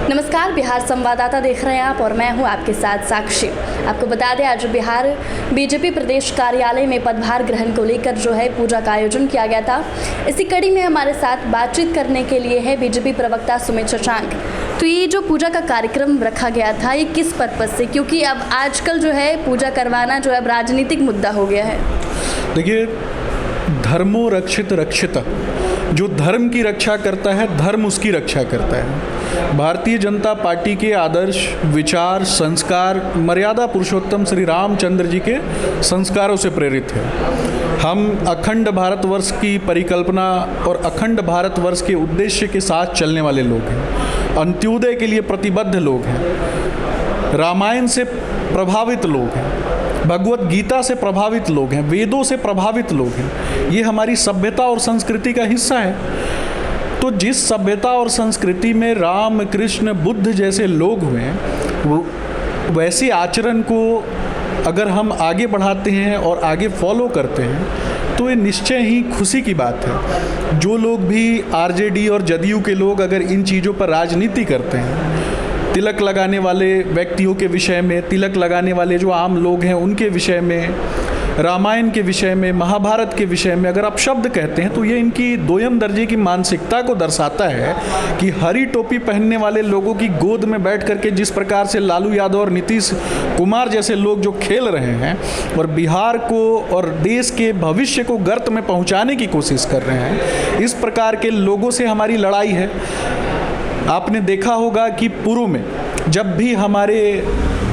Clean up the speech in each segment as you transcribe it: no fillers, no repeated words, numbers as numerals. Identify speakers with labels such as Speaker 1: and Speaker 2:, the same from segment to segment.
Speaker 1: नमस्कार, बिहार संवाददाता देख रहे हैं आप और मैं हूं आपके साथ साक्षी। आपको बता दें, आज बिहार बीजेपी प्रदेश कार्यालय में पदभार ग्रहण को लेकर जो है पूजा का आयोजन किया गया था। इसी कड़ी में हमारे साथ बातचीत करने के लिए है बीजेपी प्रवक्ता सुमित शशांक। तो ये जो पूजा का कार्यक्रम रखा गया था, ये किस पर्पज से? क्योंकि अब आजकल जो है पूजा करवाना जो है अब राजनीतिक मुद्दा हो गया है।
Speaker 2: देखिए, धर्मो रक्षित रक्षिता, जो धर्म की रक्षा करता है धर्म उसकी रक्षा करता है। भारतीय जनता पार्टी के आदर्श, विचार, संस्कार मर्यादा पुरुषोत्तम श्री रामचंद्र जी के संस्कारों से प्रेरित है। हम अखंड भारतवर्ष की परिकल्पना और अखंड भारतवर्ष के उद्देश्य के साथ चलने वाले लोग हैं। अंत्योदय के लिए प्रतिबद्ध लोग हैं। रामायण से प्रभावित लोग हैं, भगवत गीता से प्रभावित लोग हैं, वेदों से प्रभावित लोग हैं। ये हमारी सभ्यता और संस्कृति का हिस्सा है। तो जिस सभ्यता और संस्कृति में राम, कृष्ण, बुद्ध जैसे लोग हुए हैं, वैसे आचरण को अगर हम आगे बढ़ाते हैं और आगे फॉलो करते हैं तो ये निश्चय ही खुशी की बात है। जो लोग भी आरजेडी और जदयू के लोग अगर इन चीज़ों पर राजनीति करते हैं, तिलक लगाने वाले व्यक्तियों के विषय में, तिलक लगाने वाले जो आम लोग हैं उनके विषय में, रामायण के विषय में, महाभारत के विषय में अगर आप शब्द कहते हैं तो ये इनकी दोयम दर्जे की मानसिकता को दर्शाता है कि हरी टोपी पहनने वाले लोगों की गोद में बैठ करके जिस प्रकार से लालू यादव और नीतीश कुमार जैसे लोग जो खेल रहे हैं और बिहार को और देश के भविष्य को गर्त में पहुंचाने की कोशिश कर रहे हैं, इस प्रकार के लोगों से हमारी लड़ाई है। आपने देखा होगा कि पूर्व में जब भी हमारे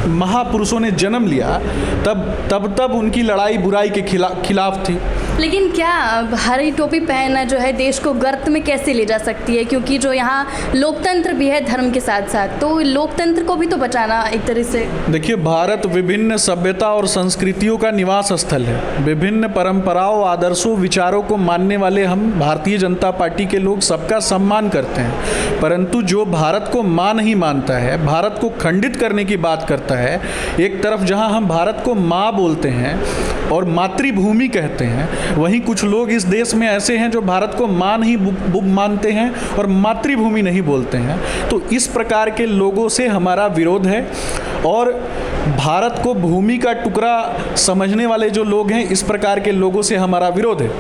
Speaker 2: महापुरुषों ने जन्म लिया तब उनकी लड़ाई बुराई के खिलाफ थी।
Speaker 1: लेकिन क्या हरी टोपी पहनना जो है देश को गर्त में कैसे ले जा सकती है? क्योंकि जो यहाँ लोकतंत्र भी है धर्म के साथ साथ, तो लोकतंत्र को भी तो बचाना एक तरह से।
Speaker 2: देखिए, भारत विभिन्न सभ्यता और संस्कृतियों का निवास स्थल है। विभिन्न परंपराओं, आदर्शों, विचारों को मानने वाले हम भारतीय जनता पार्टी के लोग सबका सम्मान करते हैं। परंतु जो भारत को माँ नहीं मानता है, भारत को खंडित करने की बात करता है, एक तरफ जहाँ हम भारत को माँ बोलते हैं और मातृभूमि कहते हैं, वहीं कुछ लोग इस देश में ऐसे हैं जो भारत को माँ नहीं मानते हैं और मातृभूमि नहीं बोलते हैं। तो इस प्रकार के लोगों से हमारा विरोध है और भारत को भूमि का टुकड़ा समझने वाले जो लोग हैं, इस प्रकार के लोगों से हमारा विरोध है।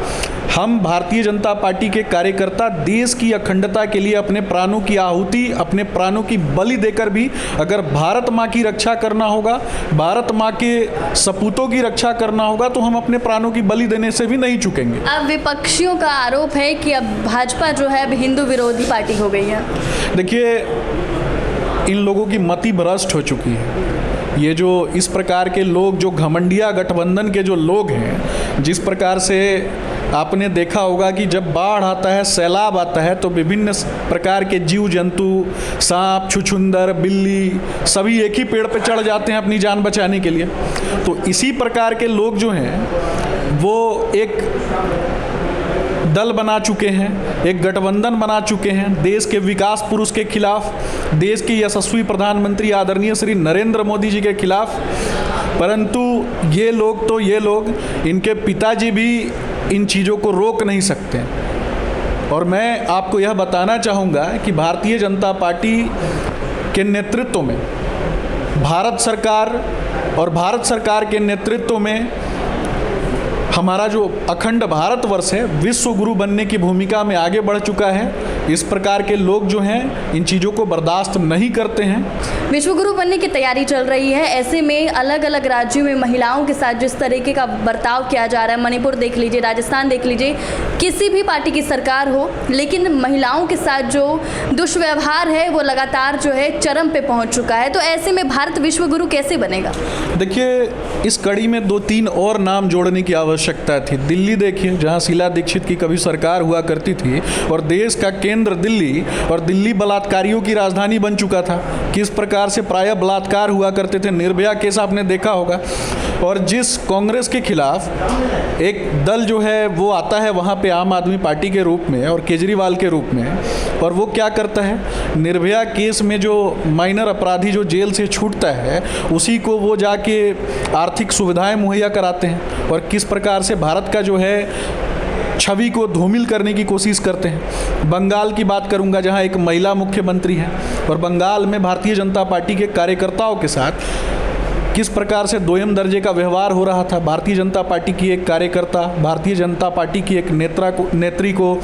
Speaker 2: हम भारतीय जनता पार्टी के कार्यकर्ता देश की अखंडता के लिए अपने प्राणों की आहुति, अपने प्राणों की बलि देकर भी अगर भारत माँ की रक्षा करना होगा, भारत माँ के सपूतों की रक्षा करना होगा, तो हम अपने प्राणों की बलि देने से भी नहीं चूकेंगे।
Speaker 1: अब विपक्षियों का आरोप है कि अब भाजपा जो है अब हिंदू विरोधी पार्टी हो गई है।
Speaker 2: देखिए, इन लोगों की मति भ्रष्ट हो चुकी है। ये जो इस प्रकार के लोग, जो घमंडिया गठबंधन के जो लोग हैं, जिस प्रकार से आपने देखा होगा कि जब बाढ़ आता है, सैलाब आता है, तो विभिन्न प्रकार के जीव जंतु, सांप, छुछुंदर, बिल्ली, सभी एक ही पेड़ पे चढ़ जाते हैं अपनी जान बचाने के लिए। तो इसी प्रकार के लोग जो हैं वो एक दल बना चुके हैं, एक गठबंधन बना चुके हैं देश के विकास पुरुष के खिलाफ, देश के यशस्वी प्रधानमंत्री आदरणीय श्री नरेंद्र मोदी जी के खिलाफ। परंतु ये लोग इनके पिताजी भी इन चीज़ों को रोक नहीं सकते। और मैं आपको यह बताना चाहूँगा कि भारतीय जनता पार्टी के नेतृत्व में भारत सरकार के नेतृत्व में हमारा जो अखंड भारतवर्ष है विश्व गुरु बनने की भूमिका में आगे बढ़ चुका है। इस प्रकार के लोग जो हैं इन चीज़ों को बर्दाश्त नहीं करते हैं।
Speaker 1: विश्व गुरु बनने की तैयारी चल रही है। ऐसे में अलग अलग राज्यों में महिलाओं के साथ जिस तरीके का बर्ताव किया जा रहा है, मणिपुर देख लीजिए, राजस्थान देख लीजिए, किसी भी पार्टी की सरकार हो, लेकिन महिलाओं के साथ जो दुष्व्यवहार है वो लगातार जो है चरम पे पहुँच चुका है। तो ऐसे में भारत विश्व गुरु कैसे बनेगा?
Speaker 2: देखिए, इस कड़ी में 2-3 और नाम जोड़ने की आवश्यकता थी। दिल्ली देखिए, जहाँ शीला दीक्षित की कभी सरकार हुआ करती थी और देश का केंद्र दिल्ली, और दिल्ली बलात्कारियों की राजधानी बन चुका था। किस प्रकार से प्रायः बलात्कार हुआ करते थे, निर्भया केस आपने देखा होगा। और जिस कांग्रेस के खिलाफ एक दल जो है वो आता है वहाँ पे आम आदमी पार्टी के रूप में और केजरीवाल के रूप में, और वो क्या करता है, निर्भया केस में जो माइनर अपराधी जो जेल से छूटता है उसी को वो जाके आर्थिक सुविधाएं मुहैया कराते हैं। और किस प्रकार से भारत का जो है छवि को धूमिल करने की कोशिश करते हैं। बंगाल की बात करूंगा, जहां एक महिला मुख्यमंत्री है और बंगाल में भारतीय जनता पार्टी के कार्यकर्ताओं के साथ किस प्रकार से दोयम दर्जे का व्यवहार हो रहा था। भारतीय जनता पार्टी की एक कार्यकर्ता, भारतीय जनता पार्टी की एक नेत्री को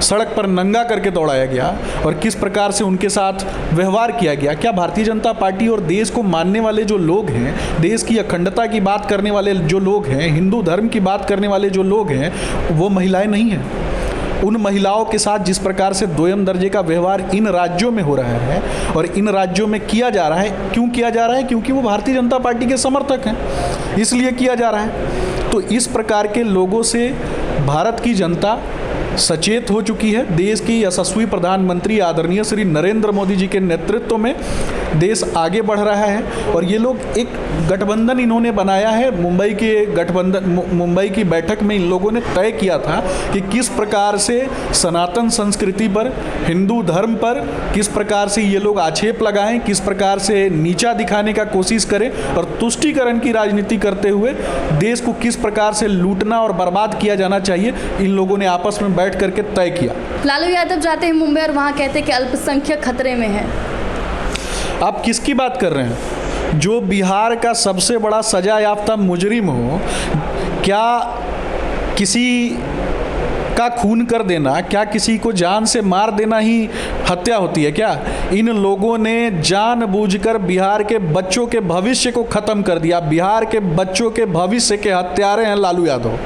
Speaker 2: सड़क पर नंगा करके दौड़ाया गया और किस प्रकार से उनके साथ व्यवहार किया गया। क्या भारतीय जनता पार्टी और देश को मानने वाले जो लोग हैं, देश की अखंडता की बात करने वाले जो लोग हैं, हिंदू धर्म की बात करने वाले जो लोग हैं, वो महिलाएं नहीं हैं? उन महिलाओं के साथ जिस प्रकार से दोयम दर्जे का व्यवहार इन राज्यों में हो रहा है और इन राज्यों में किया जा रहा है, क्यों किया जा रहा है? क्योंकि वो भारतीय जनता पार्टी के समर्थक हैं, इसलिए किया जा रहा है। तो इस प्रकार के लोगों से भारत की जनता सचेत हो चुकी है। देश की यशस्वी प्रधानमंत्री आदरणीय श्री नरेंद्र मोदी जी के नेतृत्व में देश आगे बढ़ रहा है और ये लोग एक गठबंधन इन्होंने बनाया है। मुंबई की बैठक में इन लोगों ने तय किया था कि किस प्रकार से सनातन संस्कृति पर, हिंदू धर्म पर किस प्रकार से ये लोग आक्षेप लगाएं, किस प्रकार से नीचा दिखाने का कोशिश करें और तुष्टीकरण की राजनीति करते हुए देश को किस प्रकार से लूटना और बर्बाद किया जाना चाहिए, इन लोगों ने आपस में बैठ करके तय किया।
Speaker 1: लालू यादव जाते हैं मुंबई और वहाँ कहते हैं कि अल्पसंख्यक खतरे में है।
Speaker 2: आप किसकी बात कर रहे हैं? जो बिहार का सबसे बड़ा सजा याफ्ता मुजरिम हो, क्या किसी का खून कर देना, क्या किसी को जान से मार देना ही हत्या होती है क्या? इन लोगों ने जानबूझकर बिहार के बच्चों के भविष्य को ख़त्म कर दिया। बिहार के बच्चों के भविष्य के हत्यारे हैं लालू यादव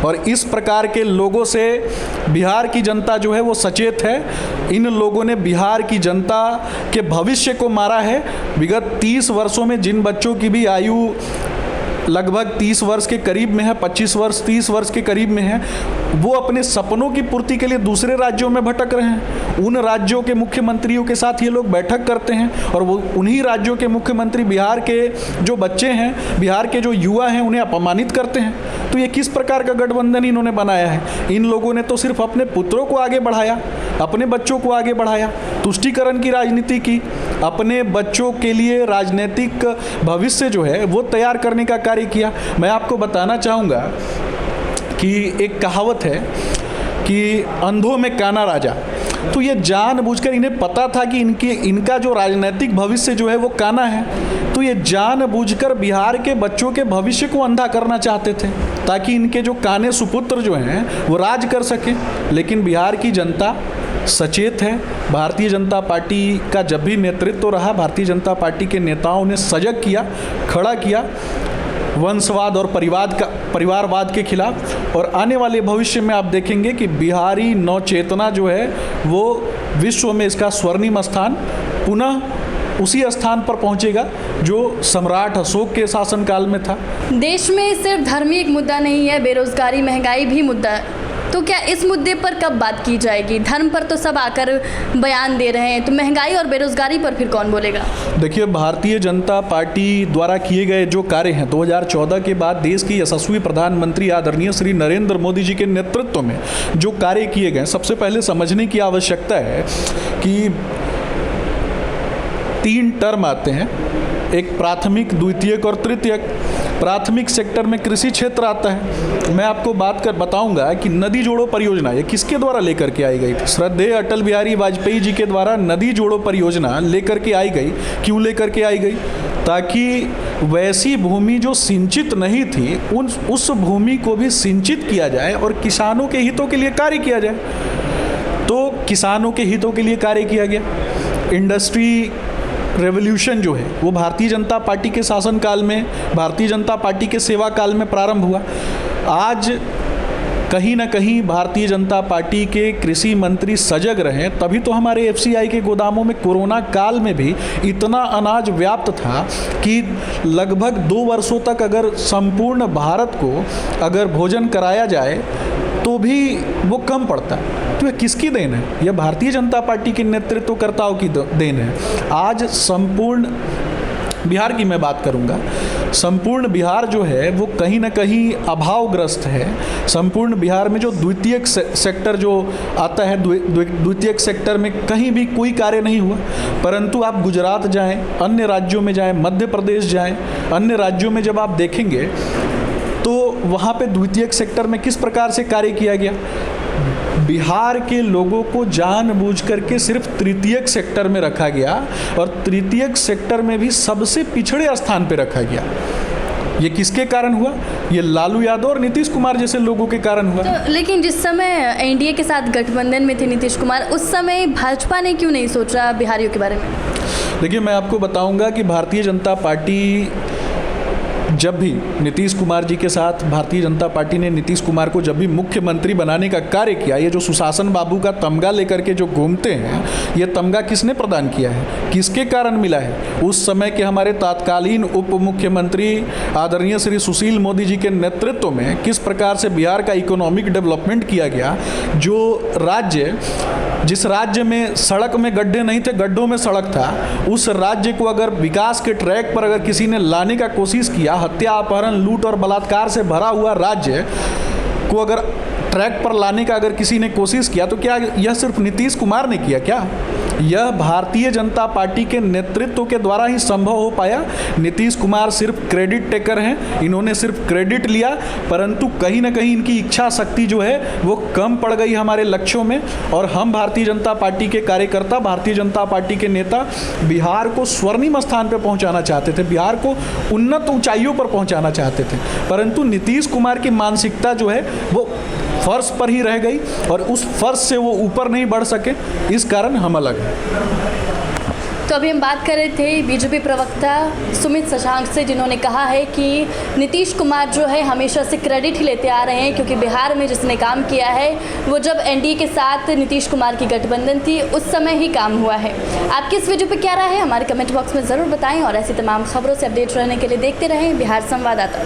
Speaker 2: और इस प्रकार के लोगों से बिहार की जनता जो है वो सचेत है। इन लोगों ने बिहार की जनता के भविष्य को मारा है। विगत 30 वर्षों में जिन बच्चों की भी आयु लगभग 30 वर्ष के करीब में है, 25 वर्ष 30 वर्ष के करीब में है, वो अपने सपनों की पूर्ति के लिए दूसरे राज्यों में भटक रहे हैं। उन राज्यों के मुख्यमंत्रियों के साथ ये लोग बैठक करते हैं और वो उन्हीं राज्यों के मुख्यमंत्री बिहार के जो बच्चे हैं, बिहार के जो युवा हैं, उन्हें अपमानित करते हैं। तो ये किस प्रकार का गठबंधन इन्होंने बनाया है? इन लोगों ने तो सिर्फ अपने पुत्रों को आगे बढ़ाया, अपने बच्चों को आगे बढ़ाया, तुष्टीकरण की राजनीति की, अपने बच्चों के लिए राजनीतिक भविष्य जो है वो तैयार करने का कार्य किया। मैं आपको बताना चाहूँगा कि एक कहावत है कि अंधों में काना राजा। तो ये जानबूझकर, इन्हें पता था कि इनका जो राजनीतिक भविष्य जो है वो काना है, तो ये जानबूझकर बिहार के बच्चों के भविष्य को अंधा करना चाहते थे ताकि इनके जो काने सुपुत्र जो हैं वो राज कर सकें। लेकिन बिहार की जनता सचेत है। भारतीय जनता पार्टी का जब भी नेतृत्व रहा, भारतीय जनता पार्टी के नेताओं ने सजग किया, खड़ा किया वंशवाद और परिवारवाद के खिलाफ। और आने वाले भविष्य में आप देखेंगे कि बिहारी नवचेतना जो है वो विश्व में इसका स्वर्णिम स्थान पुनः उसी स्थान पर पहुंचेगा जो सम्राट अशोक के शासनकाल में था।
Speaker 1: देश में सिर्फ धर्म ही एक मुद्दा नहीं है, बेरोजगारी, महंगाई भी मुद्दा है। तो क्या इस मुद्दे पर कब बात की जाएगी? धर्म पर तो सब आकर बयान दे रहे हैं, तो महंगाई और बेरोजगारी पर फिर कौन बोलेगा?
Speaker 2: देखिए, भारतीय जनता पार्टी द्वारा किए गए जो कार्य हैं 2014 के बाद देश की यशस्वी प्रधानमंत्री आदरणीय श्री नरेंद्र मोदी जी के नेतृत्व में जो कार्य किए गए, सबसे पहले समझने की आवश्यकता है कि 3 टर्म आते हैं, एक प्राथमिक, द्वितीयक और तृतीयक। प्राथमिक सेक्टर में कृषि क्षेत्र आता है। मैं आपको बताऊंगा कि नदी जोड़ो परियोजना ये किसके द्वारा लेकर के आई गई थी? श्रद्धेय अटल बिहारी वाजपेयी जी के द्वारा नदी जोड़ो परियोजना लेकर के आई गई। क्यों लेकर के आई गई? ताकि वैसी भूमि जो सिंचित नहीं थी उस भूमि को भी सिंचित किया जाए और किसानों के हितों के लिए कार्य किया जाए। तो किसानों के हितों के लिए कार्य किया गया। इंडस्ट्री रेवोल्यूशन जो है वो भारतीय जनता पार्टी के शासनकाल में, भारतीय जनता पार्टी के सेवा काल में प्रारंभ हुआ। आज कहीं ना कहीं भारतीय जनता पार्टी के कृषि मंत्री सजग रहे, तभी तो हमारे एफसीआई के गोदामों में कोरोना काल में भी इतना अनाज व्याप्त था कि लगभग 2 वर्षों तक अगर संपूर्ण भारत को अगर भोजन कराया जाए तो भी वो कम पड़ता है। तो ये किसकी देन है? यह भारतीय जनता पार्टी के नेतृत्वकर्ताओं की देन है। आज संपूर्ण बिहार की मैं बात करूंगा, संपूर्ण बिहार जो है वो कहीं ना कहीं अभावग्रस्त है। संपूर्ण बिहार में जो द्वितीयक सेक्टर जो आता है, द्वितीयक सेक्टर में कहीं भी कोई कार्य नहीं हुआ। परंतु आप गुजरात जाएं, अन्य राज्यों में जाएं, मध्य प्रदेश जाएं, अन्य राज्यों में जब आप देखेंगे तो वहाँ पे द्वितीयक सेक्टर में किस प्रकार से कार्य किया गया? बिहार के लोगों को जानबूझ करके सिर्फ तृतीयक सेक्टर में रखा गया और तृतीयक सेक्टर में भी सबसे पिछड़े स्थान पे रखा गया। ये किसके कारण हुआ? ये लालू यादव और नीतीश कुमार जैसे लोगों के कारण हुआ।
Speaker 1: तो लेकिन जिस समय एनडीए के साथ गठबंधन में थे नीतीश कुमार, उस समय भाजपा ने क्यों नहीं सोचा बिहारियों के बारे में?
Speaker 2: देखिए, मैं आपको बताऊंगा कि भारतीय जनता पार्टी जब भी नीतीश कुमार जी के साथ भारतीय जनता पार्टी ने नीतीश कुमार को जब भी मुख्यमंत्री बनाने का कार्य किया, ये जो सुशासन बाबू का तमगा लेकर के जो घूमते हैं, ये तमगा किसने प्रदान किया है, किसके कारण मिला है? उस समय के हमारे तत्कालीन उप मुख्यमंत्री आदरणीय श्री सुशील मोदी जी के नेतृत्व में किस प्रकार से बिहार का इकोनॉमिक डेवलपमेंट किया गया। जो राज्य, जिस राज्य में सड़क में गड्ढे नहीं थे, गड्ढों में सड़क था, उस राज्य को अगर विकास के ट्रैक पर अगर किसी ने लाने का कोशिश किया, हत्या, अपहरण, लूट और बलात्कार से भरा हुआ राज्य को अगर ट्रैक पर लाने का अगर किसी ने कोशिश किया, तो क्या यह सिर्फ नीतीश कुमार ने किया? क्या यह भारतीय जनता पार्टी के नेतृत्व के द्वारा ही संभव हो पाया? नीतीश कुमार सिर्फ क्रेडिट टेकर हैं, इन्होंने सिर्फ क्रेडिट लिया, परंतु कहीं ना कहीं इनकी इच्छा शक्ति जो है वो कम पड़ गई हमारे लक्ष्यों में। और हम भारतीय जनता पार्टी के कार्यकर्ता, भारतीय जनता पार्टी के नेता बिहार को स्वर्णिम स्थान पर पहुंचाना चाहते थे, बिहार को उन्नत ऊंचाइयों पर पहुंचाना चाहते थे, परंतु नीतीश कुमार की मानसिकता जो है वो फर्श पर ही रह गई और उस फर्श से वो ऊपर नहीं बढ़ सके, इस कारण हम अलग हैं।
Speaker 1: तो अभी हम बात कर रहे थे बीजेपी प्रवक्ता सुमित शशांक से, जिन्होंने कहा है कि नीतीश कुमार जो है हमेशा से क्रेडिट ही लेते आ रहे हैं, क्योंकि बिहार में जिसने काम किया है वो जब एनडीए के साथ नीतीश कुमार की गठबंधन थी उस समय ही काम हुआ है। आपकी इस वीडियो पे क्या राय है हमारे कमेंट बॉक्स में ज़रूर बताएं और ऐसी तमाम खबरों से अपडेट रहने के लिए देखते रहें बिहार संवाददाता।